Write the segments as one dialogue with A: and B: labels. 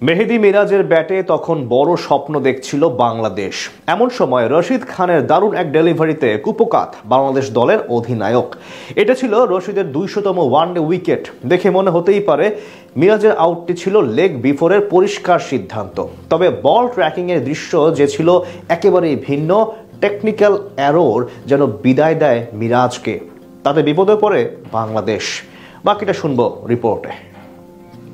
A: মেহেদী মিরাজের ব্যাটে তখন বড় স্বপ্ন দেখছিল বাংলাদেশ। এমন সময় রশিদ খানের দারুণ এক ডেলিভারিতে কুপোকাত বাংলাদেশ দলের অধিনায়ক। এটা ছিল রশিদের 200তম ওয়ানডে উইকেট। দেখে মনে হতেই পারে মিরাজের আউটটি ছিল লেগ বিফোরের পরিষ্কার সিদ্ধান্ত। তবে বল ট্র্যাকিংয়ের দৃশ্য যে ছিল একেবারেই ভিন্ন। টেকনিক্যাল এরর যেন বিদায় দেয় মিরাজকে। তাতে বিপদে পড়ে বাংলাদেশ। বাকিটা শুনবো রিপোর্টে।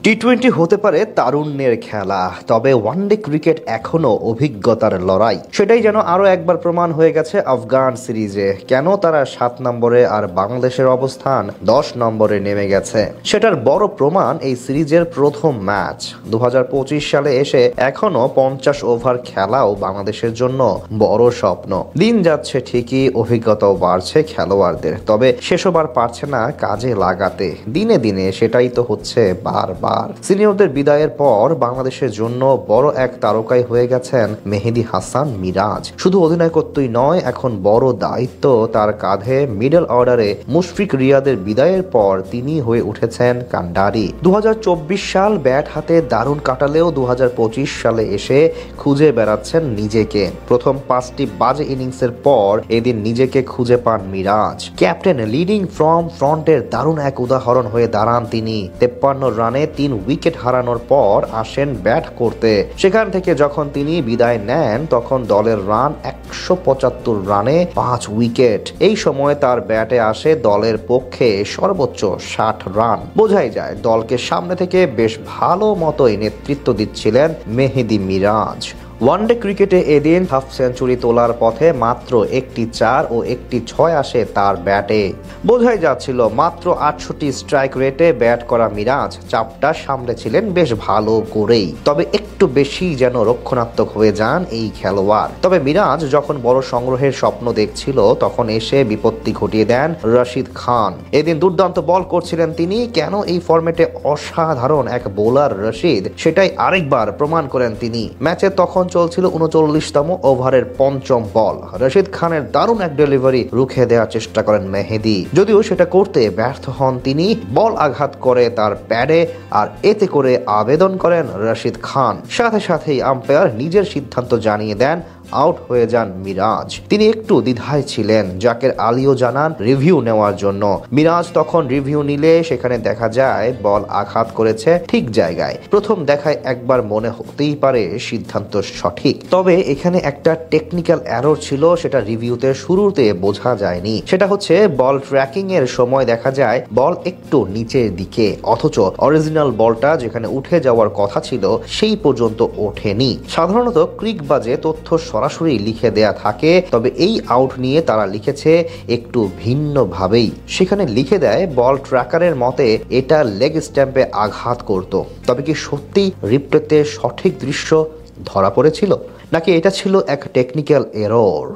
A: টি-20 হতে পারে তারুণ্যের খেলা, তবে ওয়ানডে ক্রিকেট এখনো অভিজ্ঞতার লড়াই। সেটাই যেন আরো একবার প্রমাণ হয়ে গেছে আফগান সিরিজে। কেন তারা 7 নম্বরে আর বাংলাদেশের অবস্থান 10 নম্বরে নেমে গেছে, সেটার বড় প্রমাণ এই সিরিজের প্রথম ম্যাচ। 2025 সালে এসে এখনো 50 ওভার খেলাও বাংলাদেশের জন্য বড় স্বপ্ন। দিন যাচ্ছে ঠিকই, অভিজ্ঞতাও বাড়ছে খেলোয়াড়দের, তবে সেসব আর পারছে না কাজে লাগাতে। দিনে দিনে সেটাই তো হচ্ছে বারবার। সিনিয়রদের বিদায়ের পর বাংলাদেশের জন্য বড় এক তারকাই হয়ে গেছেন মেহেদী হাসান মিরাজ। শুধু অধিনায়কত্বই নয়, এখন বড় দায়িত্ব তার কাঁধে। মিডল অর্ডারে মুশফিক রিয়াদের বিদায়ের পর তিনি হয়ে উঠেছেন কান্ডারি। 2024 সাল ব্যাট হাতে দারুণ কাটালেও 2025 সালে এসে খুঁজে বেড়াচ্ছেন নিজেকে। প্রথম 5টি বাজে ইনিংসের পর এদিন নিজেকে খুঁজে পান মিরাজ। ক্যাপ্টেন লিডিং ফ্রম ফ্রন্টের দারুণ এক উদাহরণ হয়ে দাঁড়ান তিনি। 53 রানে 3 উইকেট হারানোর পর আসেন ব্যাট করতে। সেখান থেকে যখন তিনি বিদায় নেন তখন দলের রান 175 রানে 5 উইকেট। এই সময় তার ব্যাটে আসে দলের পক্ষে সর্বোচ্চ 60 রান। বোঝাই যায় দলকে সামনে থেকে বেশ ভালো মতোই নেতৃত্ব দিচ্ছিলেন মেহেদী মিরাজ। ওয়ানডে ক্রিকেটে এদিন হাফ সেঞ্চুরি তোলার পথে মাত্র একটি 4 ও একটি 6 আসে তার ব্যাটে। বোঝাই যাচ্ছিল মাত্র 68 স্ট্রাইক রেটে ব্যাট করা মিরাজ চাপটা সামলেছিলেন বেশ ভালো করেই। তবে একটু বেশি যেন রক্ষণাত্মক হয়ে যান এই খেলোয়াড়। তবে মিরাজ যখন বড় সংগ্রহের স্বপ্ন দেখছিল তখন এসে বিপত্তি ঘটিয়ে দেন রশিদ খান। এদিন দুর্দান্ত বল করছিলেন তিনি। কেন এই ফরম্যাটে অসাধারণ এক বোলার রশিদ, সেটাই আরেকবার প্রমাণ করেন তিনি। ম্যাচে তখন চলছিল 39তম ওভারের 5ম বল। রশিদ খানের দারুণ এক ডেলিভারি রুখে দেওয়ার চেষ্টা করেন মেহেদী, যদিও সেটা করতে ব্যর্থ হন তিনি। বল আঘাত করে তার প্যাডে, আর এতে করে আবেদন করেন রশিদ খান। সাথে সাথেই আম্পায়ার নিজের সিদ্ধান্ত জানিয়ে দেন, আউট হয়ে যান মিরাজ। তিনি একটু দ্বিধায় ছিলেন। জাকের আলীও জানান রিভিউ নেওয়ার জন্য। মিরাজ তখন রিভিউ নিলে সেখানে দেখা যায় বল আঘাত করেছে ঠিক জায়গায়। প্রথম দেখায় একবার মনে হতেই পারে সিদ্ধান্ত সঠিক, তবে এখানে একটা টেকনিক্যাল এরর ছিল, সেটা রিভিউতে শুরুতে বোঝা যায়নি। সেটা হচ্ছে বল ট্র্যাকিং এর সময় দেখা যায় বল একটু নিচের দিকে, অথচ অরিজিনাল বলটা যেখানে উঠে যাওয়ার কথা ছিল সেই পর্যন্ত ওঠেনি। সাধারণত ক্রিকবাজে তথ্য সরাসরি লিখে দেয়া থাকে, তবে এই আউট নিয়ে তারা লিখেছে একটু ভিন্ন ভাবেই। সেখানে লিখে দেয় বল ট্র্যাকারের মতে এটা লেগ স্ট্যাম্পে আঘাত করত। তবে কি সত্যি রিপ্লেতে সঠিক দৃশ্য ধরা পড়েছিল, নাকি এটা ছিল এক টেকনিক্যাল এরর?